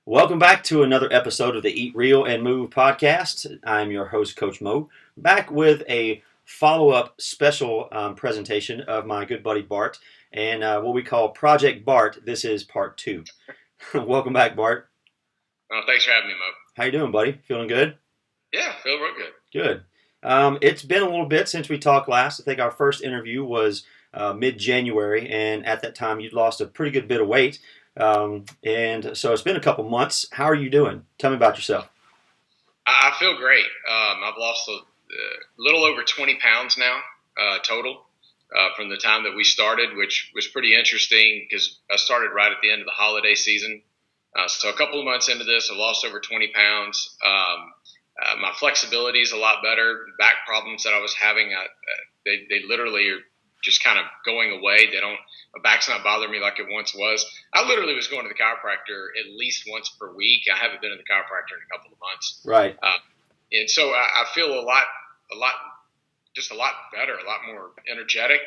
Welcome back to another episode of the Eat Real and Move podcast. I'm your host, Coach Mo, back with a follow-up special presentation of my good buddy Bart and what we call Project Bart. This is part two. Welcome back, Bart. Oh, thanks for having me, Mo. How you doing, buddy? Feeling good? Yeah, feel real good. Good. It's been a little bit since we talked last. I think our first interview was mid-January, and at that time you'd lost a pretty good bit of weight. And so it's been a couple months. How are you doing? Tell me about yourself. I feel great. I've lost a little over 20 pounds now total from the time that we started, which was pretty interesting because I started right at the end of the holiday season. So a couple of months into this, I lost over 20 pounds. My flexibility is a lot better. Back problems that I was having, they literally are just kind of going away. My back's not bothering me like it once was. I literally was going to the chiropractor at least once per week. I haven't been to the chiropractor in a couple of months. Right. And so I feel a lot better, a lot more energetic,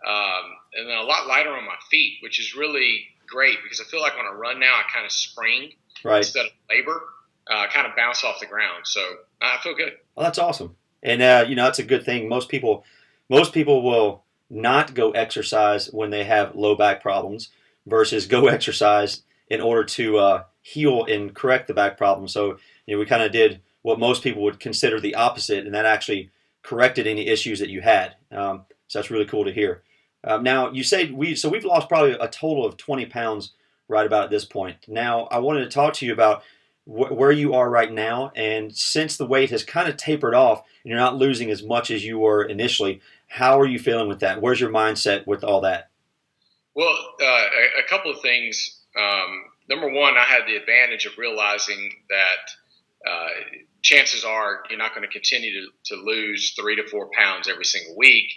and then a lot lighter on my feet, which is really great because I feel like when I run now, I kind of spring instead of labor, kind of bounce off the ground. So I feel good. Well, that's awesome. And, that's a good thing. Most people will not go exercise when they have low back problems versus go exercise in order to heal and correct the back problem. So, we kind of did what most people would consider the opposite, and that actually corrected any issues that you had. So that's really cool to hear. Now, you say we've lost probably a total of 20 pounds right about at this point. Now, I wanted to talk to you about where you are right now, and since the weight has kind of tapered off and you're not losing as much as you were initially, how are you feeling with that? Where's your mindset with all that? Well, a couple of things. Number one, I had the advantage of realizing that chances are you're not going to continue to lose 3 to 4 pounds every single week.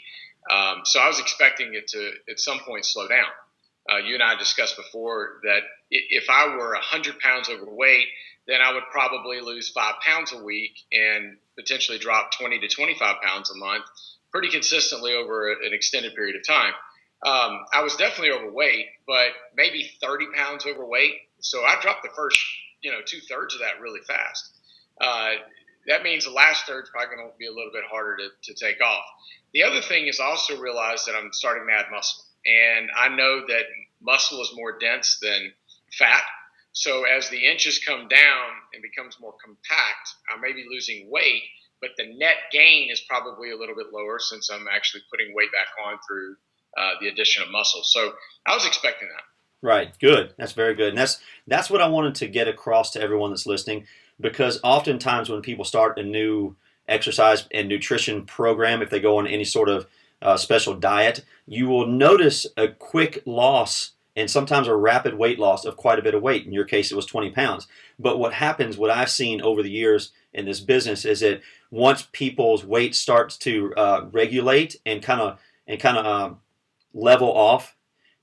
So I was expecting it to at some point slow down. You and I discussed before that if I were 100 pounds overweight, then I would probably lose 5 pounds a week and potentially drop 20 to 25 pounds a month pretty consistently over an extended period of time. I was definitely overweight, but maybe 30 pounds overweight. So I dropped the first, 2/3 of that really fast. That means the last third's probably going to be a little bit harder to take off. The other thing is I also realized that I'm starting to add muscle. And I know that muscle is more dense than fat. So as the inches come down and becomes more compact, I may be losing weight, but the net gain is probably a little bit lower since I'm actually putting weight back on through the addition of muscle. So I was expecting that. Right. Good. That's very good. And that's what I wanted to get across to everyone that's listening, because oftentimes when people start a new exercise and nutrition program, if they go on any sort of special diet, you will notice a quick loss and sometimes a rapid weight loss of quite a bit of weight. In your case, it was 20 pounds. But what happens, what I've seen over the years in this business, is that once people's weight starts to regulate and kind of level off,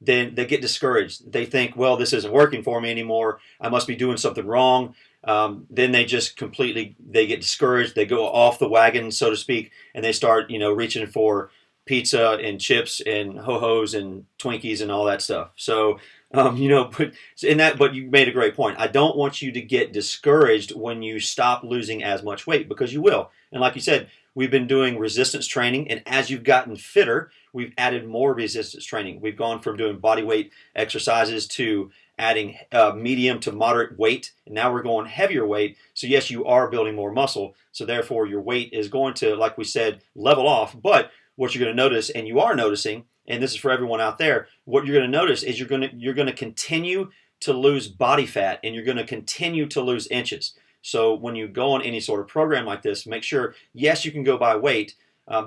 then they get discouraged. They think, well, this isn't working for me anymore. I must be doing something wrong. Then they just they get discouraged. They go off the wagon, so to speak, and they start, reaching for pizza and chips and ho-hos and Twinkies and all that stuff. So, but you made a great point. I don't want you to get discouraged when you stop losing as much weight, because you will. And like you said, we've been doing resistance training, and as you've gotten fitter, we've added more resistance training. We've gone from doing body weight exercises to adding medium to moderate weight, and now we're going heavier weight. So yes, you are building more muscle, so therefore your weight is going to, like we said, level off. But what you're going to notice, and you are noticing, and this is for everyone out there, what you're going to notice is you're going to continue to lose body fat, and you're going to continue to lose inches. So when you go on any sort of program like this, make sure, yes, you can go by weight.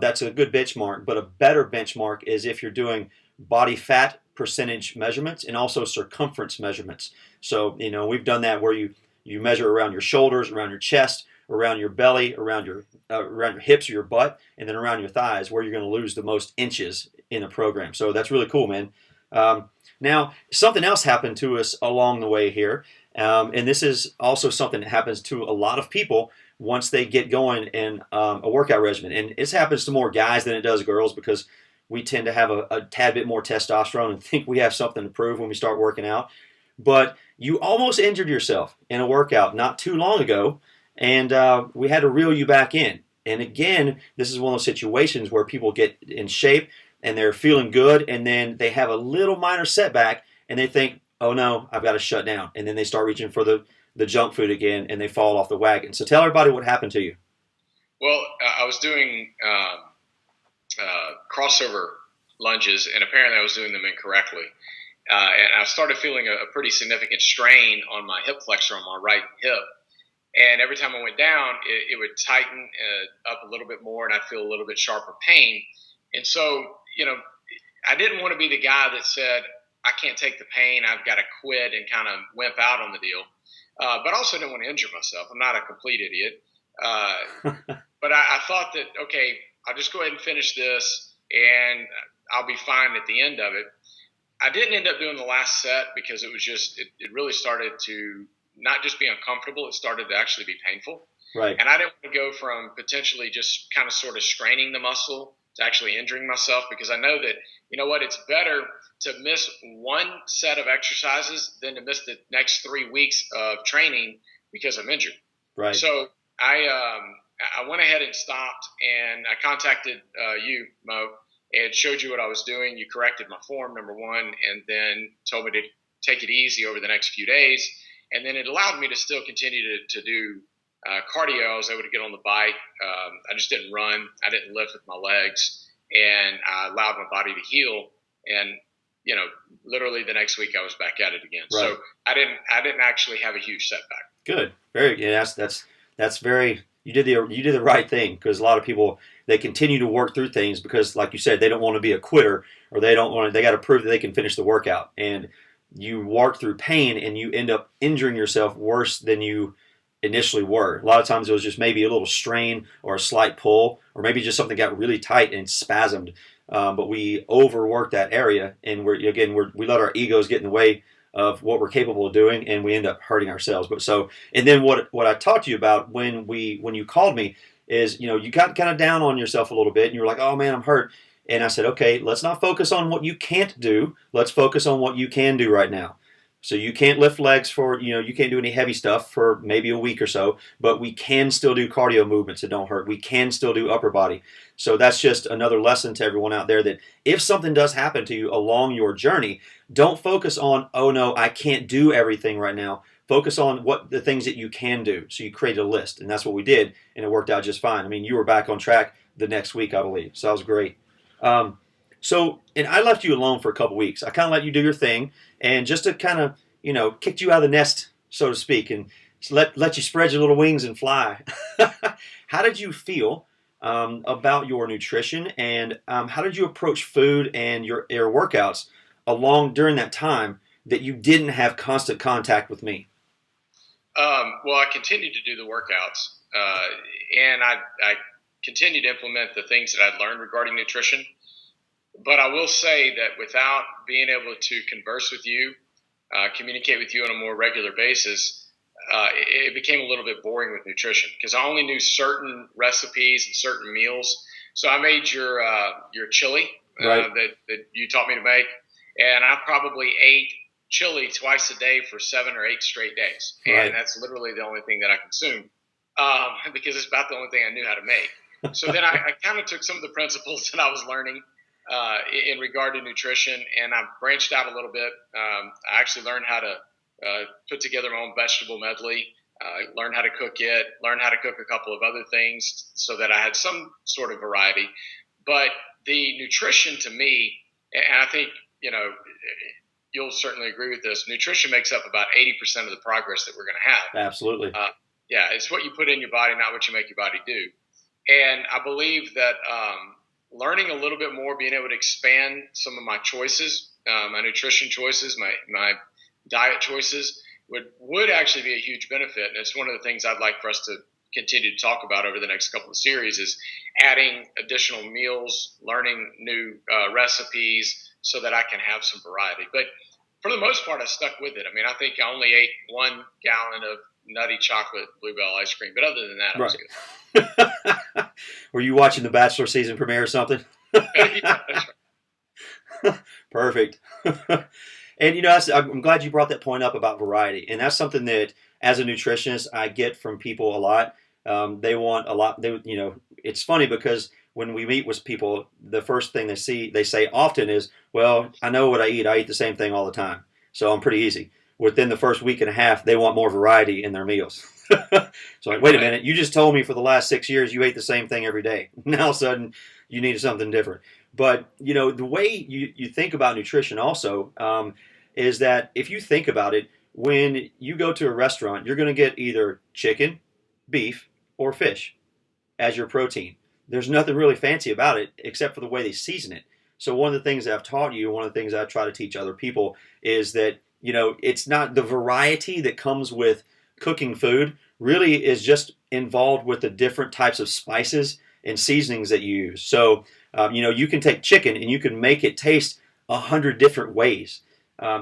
That's a good benchmark, but a better benchmark is if you're doing body fat percentage measurements and also circumference measurements. So, we've done that where you measure around your shoulders, around your chest, around your belly, around your hips or your butt, and then around your thighs, where you're going to lose the most inches in the program. So that's really cool, man. Now, something else happened to us along the way here, and this is also something that happens to a lot of people once they get going in a workout regimen. And it happens to more guys than it does girls, because we tend to have a tad bit more testosterone and think we have something to prove when we start working out. but you almost injured yourself in a workout not too long ago, and we had to reel you back in. And again, this is one of those situations where people get in shape and they're feeling good, and then they have a little minor setback, and they think, "Oh no, I've got to shut down," and then they start reaching for the junk food again, and they fall off the wagon. So tell everybody what happened to you. Well, I was doing crossover lunges, and apparently I was doing them incorrectly. And I started feeling a pretty significant strain on my hip flexor on my right hip. And every time I went down, it would tighten up a little bit more, and I'd feel a little bit sharper pain. And so, I didn't want to be the guy that said, I can't take the pain, I've got to quit and kind of wimp out on the deal. But I also didn't want to injure myself. I'm not a complete idiot. But I thought that, okay, I'll just go ahead and finish this, and I'll be fine at the end of it. I didn't end up doing the last set because it was just, it really started to not just be uncomfortable, it started to actually be painful. Right. And I didn't want to go from potentially just kind of sort of straining the muscle to actually injuring myself, because I know that, it's better to miss one set of exercises than to miss the next 3 weeks of training because I'm injured. Right. So I went ahead and stopped, and I contacted you, Mo, and showed you what I was doing. You corrected my form, number one, and then told me to take it easy over the next few days. And then it allowed me to still continue to do cardio. I was able to get on the bike. I just didn't run. I didn't lift with my legs, and I allowed my body to heal. And literally the next week I was back at it again. Right. So I didn't actually have a huge setback. Good. Very. Yeah, that's very. You did the right thing, because a lot of people, they continue to work through things because, like you said, they don't want to be a quitter, or they got to prove that they can finish the workout. And you work through pain, and you end up injuring yourself worse than you initially were. A lot of times it was just maybe a little strain or a slight pull, or maybe just something got really tight and spasmed. But we overworked that area, and we let our egos get in the way of what we're capable of doing, and we end up hurting ourselves. And then what I talked to you about when you called me is, you got kind of down on yourself a little bit, and you were like, "Oh man, I'm hurt." And I said, "Okay, let's not focus on what you can't do. Let's focus on what you can do right now." So you can't lift legs for, you can't do any heavy stuff for maybe a week or so, but we can still do cardio movements that don't hurt. We can still do upper body. So that's just another lesson to everyone out there, that if something does happen to you along your journey, don't focus on, "Oh no, I can't do everything right now." Focus on what the things that you can do. So you create a list, and that's what we did, and it worked out just fine. I mean, you were back on track the next week, I believe. So that was great. And I left you alone for a couple weeks. I kind of let you do your thing, and just to kind of, kicked you out of the nest, so to speak, and let you spread your little wings and fly. How did you feel about your nutrition, and how did you approach food and your workouts during that time that you didn't have constant contact with me? Well, I continued to do the workouts, and I continued to implement the things that I'd learned regarding nutrition. But I will say that without being able to converse with you, communicate with you on a more regular basis, it became a little bit boring with nutrition, because I only knew certain recipes and certain meals. So I made your chili right. that you taught me to make, and I probably ate chili twice a day for 7 or 8 straight days. Right. And that's literally the only thing that I consumed, because it's about the only thing I knew how to make. So then I kind of took some of the principles that I was learning in regard to nutrition, and I branched out a little bit. I actually learned how to put together my own vegetable medley, learn how to cook it, learn how to cook a couple of other things so that I had some sort of variety. But the nutrition to me, and I think, you'll certainly agree with this, nutrition makes up about 80% of the progress that we're going to have. Absolutely. Yeah, it's what you put in your body, not what you make your body do. And I believe that learning a little bit more, being able to expand some of my choices, my nutrition choices, my diet choices would actually be a huge benefit. And it's one of the things I'd like for us to continue to talk about over the next couple of series, is adding additional meals, learning new recipes so that I can have some variety. But for the most part, I stuck with it. I mean, I think I only ate 1 gallon of nutty chocolate Bluebell ice cream, but other than that, I was good. Were you watching the Bachelor season premiere or something? Yeah, that's right. Perfect. And I'm glad you brought that point up about variety, and that's something that, as a nutritionist, I get from people a lot. They want a lot. It's funny because when we meet with people, the first thing they say often is, "Well, I know what I eat. I eat the same thing all the time, so I'm pretty easy." Within the first week and a half, they want more variety in their meals. So like, wait a minute, you just told me for the last 6 years you ate the same thing every day. Now all of a sudden you needed something different. But the way you think about nutrition also is that if you think about it, when you go to a restaurant, you're going to get either chicken, beef, or fish as your protein. There's nothing really fancy about it except for the way they season it. So one of the things that I've taught you, one of the things I try to teach other people is that, it's not the variety that comes with cooking food really is just involved with the different types of spices and seasonings that you use. So, you can take chicken and you can make it taste 100 different ways.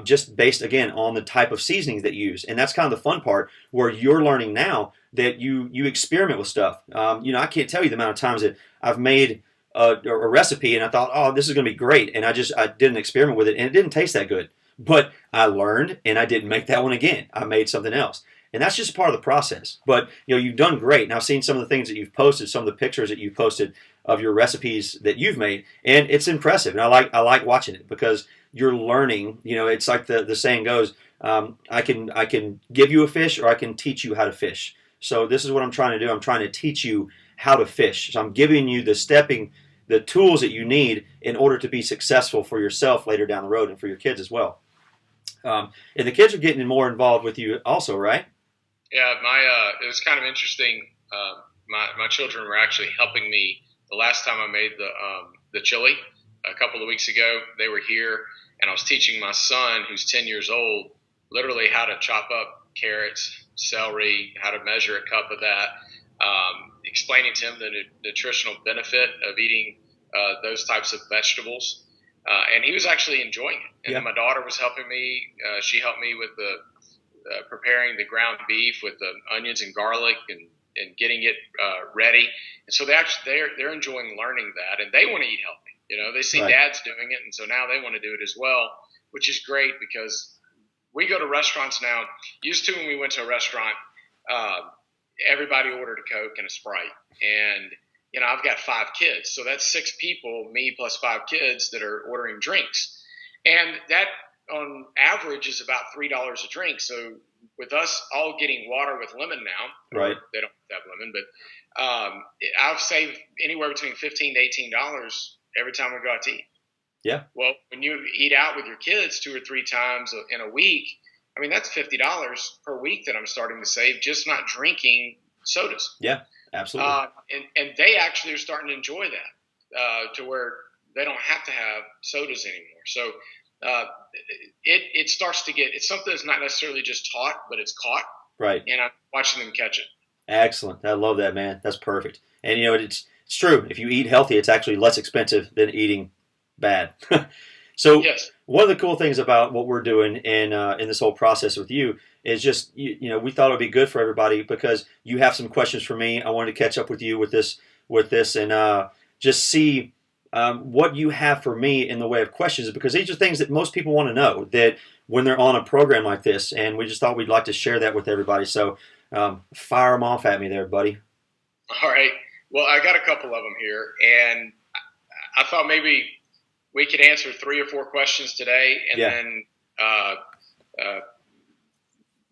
Just based again on the type of seasonings that you use, and that's kind of the fun part where you're learning now that you experiment with stuff. I can't tell you the amount of times that I've made a recipe and I thought, oh, this is going to be great, and I did an experiment with it and it didn't taste that good. But I learned and I didn't make that one again. I made something else, and that's just part of the process. But you've done great, and I've seen some of the things that you've posted, some of the pictures that you've posted of your recipes that you've made, and it's impressive. And I like watching it because you're learning. It's like the saying goes, I can give you a fish or I can teach you how to fish. So this is what I'm trying to do. I'm trying to teach you how to fish. So I'm giving you the tools that you need in order to be successful for yourself later down the road and for your kids as well. And the kids are getting more involved with you also, right? Yeah, it was kind of interesting. My children were actually helping me the last time I made the chili a couple of weeks ago. They were here, and I was teaching my son, who's 10 years old, literally how to chop up carrots, celery, how to measure a cup of that, explaining to him the nutritional benefit of eating those types of vegetables. And he was actually enjoying it. And then my daughter was helping me. She helped me with preparing the ground beef with the onions and garlic and getting it ready. And so they're enjoying learning that, and they want to eat healthy. They see dads doing it, and so now they want to do it as well, which is great because we go to restaurants now. Used to, when we went to a restaurant, everybody ordered a Coke and a Sprite, and I've got 5 kids, so that's 6 people, me plus 5 kids, that are ordering drinks, and that on average is about $3 a drink. So with us all getting water with lemon now, right? They don't have lemon, but I've saved anywhere between $15 to $18 every time we go out to eat. Yeah. Well, when you eat out with your kids 2 or 3 times in a week, I mean, that's $50 per week that I'm starting to save just not drinking sodas. Yeah, absolutely. And they actually are starting to enjoy that to where they don't have to have sodas anymore. So it starts to it's something that's not necessarily just taught, but it's caught. Right. And I'm watching them catch it. Excellent. I love that, man. That's perfect. And it's true. If you eat healthy, it's actually less expensive than eating bad. So yes. One of the cool things about what we're doing in this whole process with you is just, we thought it would be good for everybody because you have some questions for me. I wanted to catch up with you with this and just see what you have for me in the way of questions, because these are things that most people want to know that when they're on a program like this, and we just thought we'd like to share that with everybody. So fire them off at me there, buddy. All right. Well, I got a couple of them here, and I thought maybe we could answer 3 or 4 questions today, and then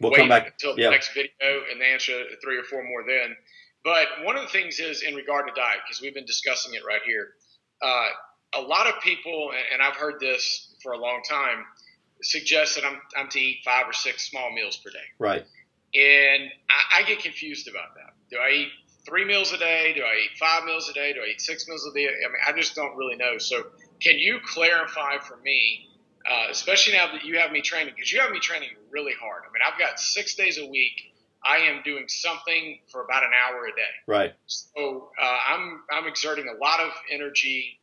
we'll wait come back until the next video and answer 3 or 4 more then. But one of the things is in regard to diet, because we've been discussing it right here. A lot of people, and I've heard this for a long time, suggest that I'm to eat 5 or 6 small meals per day. Right. And I get confused about that. Do I eat 3 meals a day? Do I eat 5 meals a day? Do I eat 6 meals a day? I mean, I just don't really know. So can you clarify for me, especially now that you have me training, because you have me training really hard. I mean, I've got 6 days a week. I am doing something for about an hour a day. Right. So I'm exerting a lot of energy,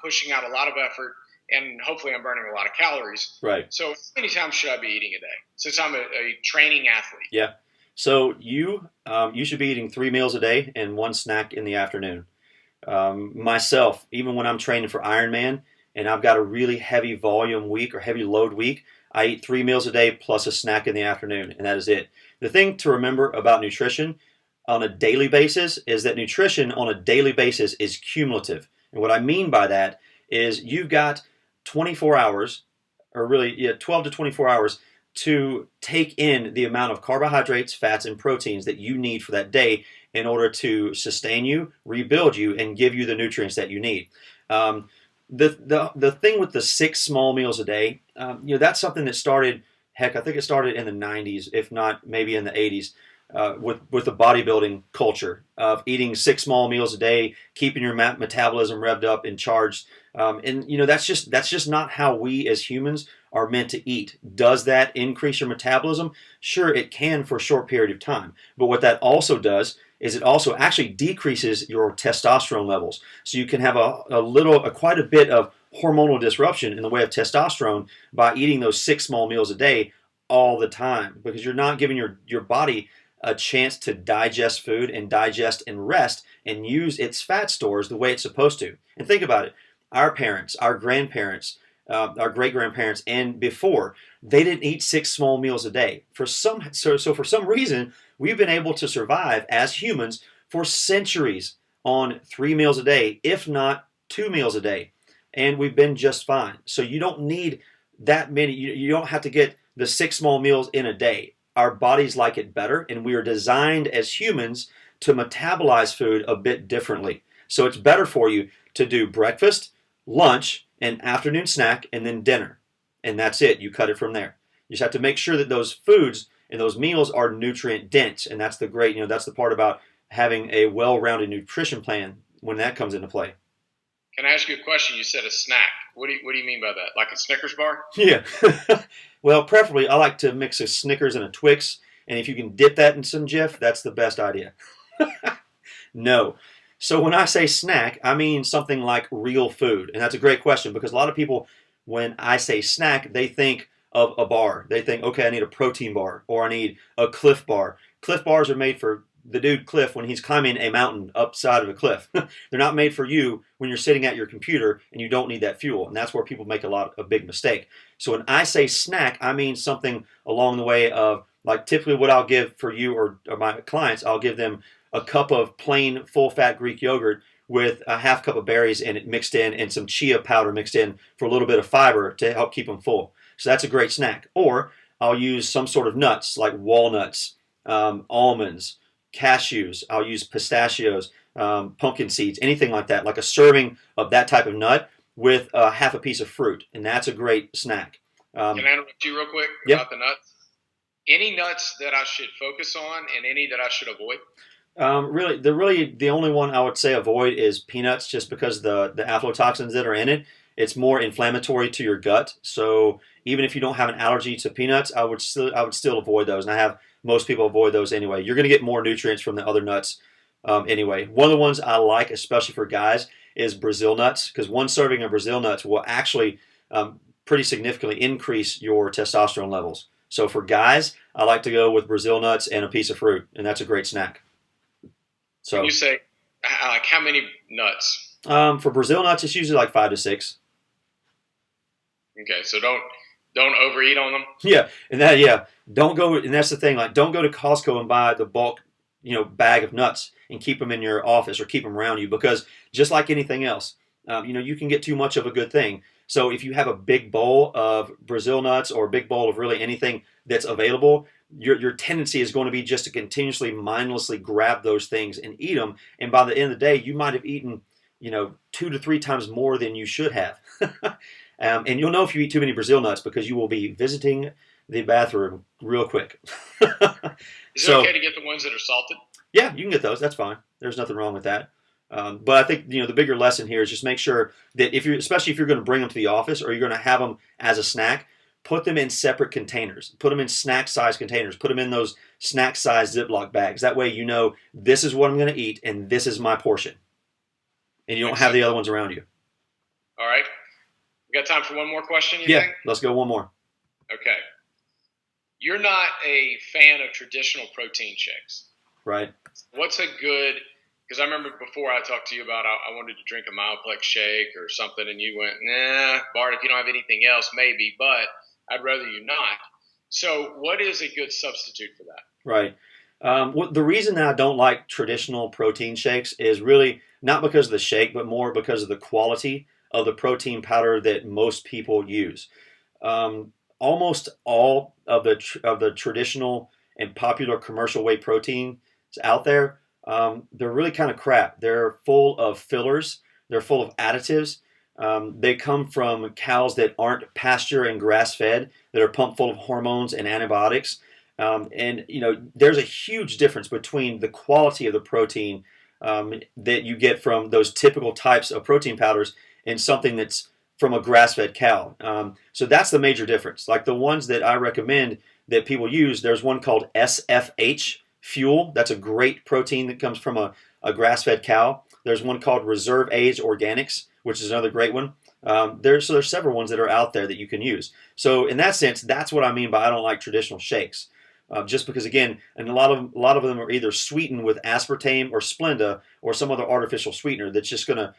pushing out a lot of effort, and hopefully I'm burning a lot of calories. Right. So how many times should I be eating a day since I'm a training athlete? Yeah. So you should be eating 3 meals a day and 1 snack in the afternoon. Myself, even when I'm training for Ironman and I've got a really heavy volume week or heavy load week, I eat 3 meals a day plus a snack in the afternoon, and that is it. The thing to remember about nutrition on a daily basis is that nutrition on a daily basis is cumulative. And what I mean by that is you've got 24 hours, or really 12 to 24 hours to take in the amount of carbohydrates, fats, and proteins that you need for that day in order to sustain you, rebuild you, and give you the nutrients that you need. The thing with the 6 small meals a day, that's something that started. Heck, I think it started in the 90s, if not maybe in the 80s, with the bodybuilding culture of eating 6 small meals a day, keeping your metabolism revved up and charged. That's just not how we as humans are meant to eat. Does that increase your metabolism? Sure, it can for a short period of time. But what that also does is it also actually decreases your testosterone levels. So you can have quite a bit of hormonal disruption in the way of testosterone by eating those 6 small meals a day all the time, because you're not giving your body a chance to digest food and digest and rest and use its fat stores the way it's supposed to. And think about it. Our parents, our grandparents, our great-grandparents, and before, they didn't eat 6 small meals a day. For some reason, we've been able to survive as humans for centuries on 3 meals a day, if not 2 meals a day. And we've been just fine. So you don't need that many. You don't have to get the 6 small meals in a day. Our bodies like it better, and we are designed as humans to metabolize food a bit differently. So it's better for you to do breakfast, lunch, an afternoon snack, and then dinner. And that's it. You cut it from there. You just have to make sure that those foods and those meals are nutrient dense. And that's that's the part about having a well-rounded nutrition plan when that comes into play. Can I ask you a question? You said a snack. What do you mean by that? Like a Snickers bar? Yeah. Well, preferably, I like to mix a Snickers and a Twix. And if you can dip that in some Jif, that's the best idea. No. So when I say snack, I mean something like real food. And that's a great question, because a lot of people, when I say snack, they think of a bar. They think, okay, I need a protein bar, or I need a Cliff bar. Cliff bars are made for the dude Cliff when he's climbing a mountain upside of a cliff. They're not made for you when you're sitting at your computer and you don't need that fuel. And that's where people make a big mistake. So when I say snack, I mean something along the way of, like, typically what I'll give for you or my clients, I'll give them a cup of plain full-fat Greek yogurt with a half cup of berries in it mixed in, and some chia powder mixed in for a little bit of fiber to help keep them full. So that's a great snack. Or I'll use some sort of nuts like walnuts, almonds, cashews. I'll use pistachios, pumpkin seeds, anything like that, like a serving of that type of nut with half a piece of fruit, and that's a great snack. Can I interrupt you real quick about the nuts? Any nuts that I should focus on, and any that I should avoid? Really, the only one I would say avoid is peanuts, just because the aflatoxins that are in it. It's more inflammatory to your gut. So even if you don't have an allergy to peanuts, I would still avoid those. And I have most people avoid those anyway. You're going to get more nutrients from the other nuts anyway. One of the ones I like, especially for guys, is Brazil nuts, because one serving of Brazil nuts will actually pretty significantly increase your testosterone levels. So for guys, I like to go with Brazil nuts and a piece of fruit, and that's a great snack. So you say, like, how many nuts? For Brazil nuts, it's usually like 5 to 6. Okay, so don't overeat on them. Yeah, don't go. And that's the thing. Like, don't go to Costco and buy the bulk, bag of nuts and keep them in your office or keep them around you, because just like anything else, you can get too much of a good thing. So if you have a big bowl of Brazil nuts or a big bowl of really anything that's available, your tendency is going to be just to continuously, mindlessly grab those things and eat them. And by the end of the day, you might have eaten, 2 to 3 times more than you should have. And you'll know if you eat too many Brazil nuts, because you will be visiting the bathroom real quick. Is it okay to get the ones that are salted? Yeah, you can get those. That's fine. There's nothing wrong with that. But I think the bigger lesson here is just make sure that especially if you're going to bring them to the office or you're going to have them as a snack, put them in separate containers. Put them in snack-sized containers. Put them in those snack-sized Ziploc bags. That way this is what I'm going to eat and this is my portion. And you don't have the other ones around you. All right. We got time for one more question, you think? Let's go one more. Okay. You're not a fan of traditional protein shakes. Right. What's a good – because I remember before I talked to you about I wanted to drink a Mileplex shake or something, and you went, nah, Bart, if you don't have anything else, maybe. But I'd rather you not. So what is a good substitute for that? Right. The reason that I don't like traditional protein shakes is really not because of the shake, but more because of the quality of the protein powder that most people use. Almost all of the traditional and popular commercial whey proteins out there, they're really kind of crap. They're full of fillers. They're full of additives. They come from cows that aren't pasture and grass fed, that are pumped full of hormones and antibiotics. And there's a huge difference between the quality of the protein that you get from those typical types of protein powders and something that's from a grass-fed cow. So that's the major difference. Like the ones that I recommend that people use, there's one called SFH Fuel. That's a great protein that comes from a grass-fed cow. There's one called Reserve Age Organics, which is another great one. There's several ones that are out there that you can use. So in that sense, that's what I mean by I don't like traditional shakes. Just because, again, and a lot of them are either sweetened with aspartame or Splenda or some other artificial sweetener that's just going to,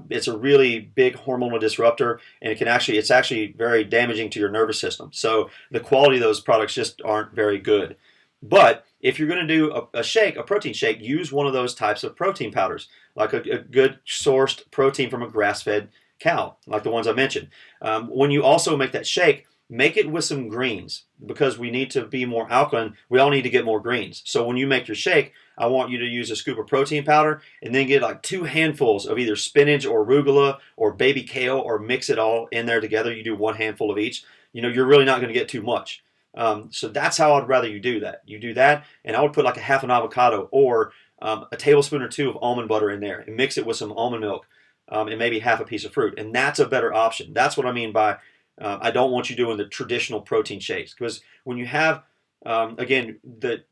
it's a really big hormonal disruptor, and it's actually very damaging to your nervous system. So the quality of those products just aren't very good. But if you're going to do a protein shake, use one of those types of protein powders, like a good sourced protein from a grass-fed cow, like the ones I mentioned. When you also make that shake, make it with some greens, because we need to be more alkaline. We all need to get more greens. So when you make your shake, I want you to use a scoop of protein powder and then get like 2 handfuls of either spinach or arugula or baby kale, or mix it all in there together. You do 1 handful of each. You're really not going to get too much. So that's how I'd rather you do that. You do that, and I would put like a half an avocado or a tablespoon or 2 of almond butter in there and mix it with some almond milk and maybe half a piece of fruit. And that's a better option. That's what I mean by I don't want you doing the traditional protein shakes, because when you have, again,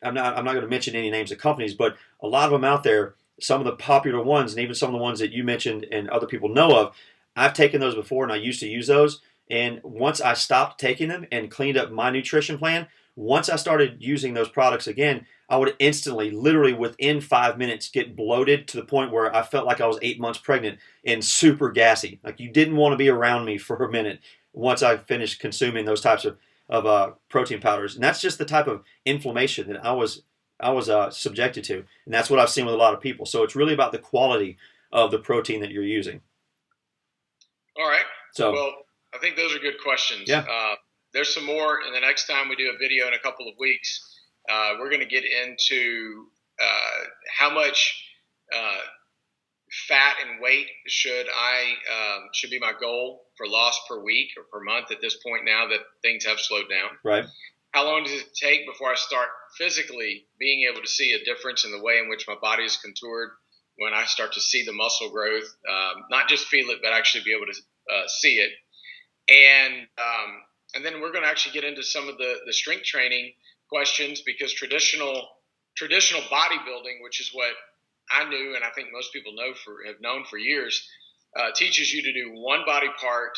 I'm not going to mention any names of companies, but a lot of them out there, some of the popular ones, and even some of the ones that you mentioned and other people know of, I've taken those before and I used to use those. And once I stopped taking them and cleaned up my nutrition plan, once I started using those products again, I would instantly, literally within 5 minutes, get bloated to the point where I felt like I was 8 months pregnant and super gassy. Like you didn't want to be around me for a minute once I finished consuming those types of protein powders. And that's just the type of inflammation that I was subjected to. And that's what I've seen with a lot of people. So it's really about the quality of the protein that you're using. All right. So, well, I think those are good questions. Yeah. There's some more, and the next time we do a video in a couple of weeks, we're going to get into how much fat and weight should be my goal for loss per week or per month at this point now that things have slowed down. Right. How long does it take before I start physically being able to see a difference in the way in which my body is contoured, when I start to see the muscle growth, not just feel it, but actually be able to see it. And then we're going to actually get into some of the strength training questions, because traditional bodybuilding, which is what I knew, and I think most people have known for years, teaches you to do one body part.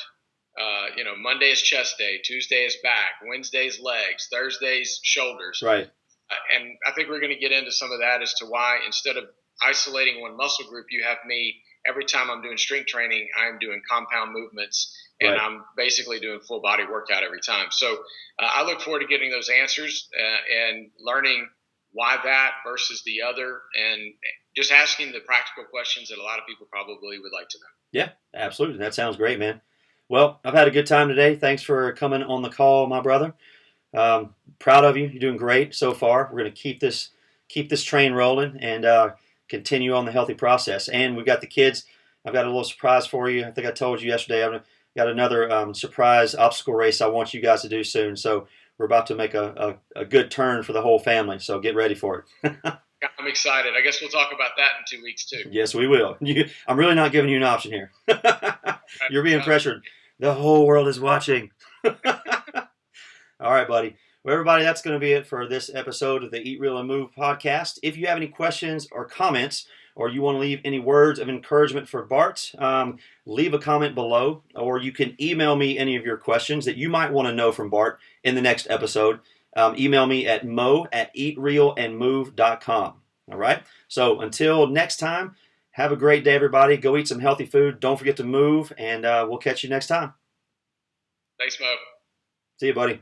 Monday is chest day, Tuesday is back, Wednesday is legs, Thursday is shoulders. Right. And I think we're going to get into some of that as to why, instead of isolating one muscle group, you have me every time I'm doing strength training, I'm doing compound movements, and right. I'm basically doing full body workout every time. So I look forward to getting those answers and learning why that versus the other, and just asking the practical questions that a lot of people probably would like to know. Yeah, absolutely. That sounds great, man. Well, I've had a good time today. Thanks for coming on the call, my brother. Proud of you. You're doing great so far. We're going to keep this train rolling and continue on the healthy process. And we've got the kids. I've got a little surprise for you. I think I told you yesterday. I've got another surprise obstacle race I want you guys to do soon. So we're about to make a good turn for the whole family. So get ready for it. I'm excited. I guess we'll talk about that in 2 weeks too. Yes, we will. I'm really not giving you an option here. You're being pressured. The whole world is watching. All right, buddy. Well, everybody, that's going to be it for this episode of the Eat Real and Move podcast. If you have any questions or comments, or you want to leave any words of encouragement for Bart, leave a comment below, or you can email me any of your questions that you might want to know from Bart in the next episode. Email me at mo@eatrealandmove.com. All right? So until next time, have a great day, everybody. Go eat some healthy food. Don't forget to move, and we'll catch you next time. Thanks, Mo. See you, buddy.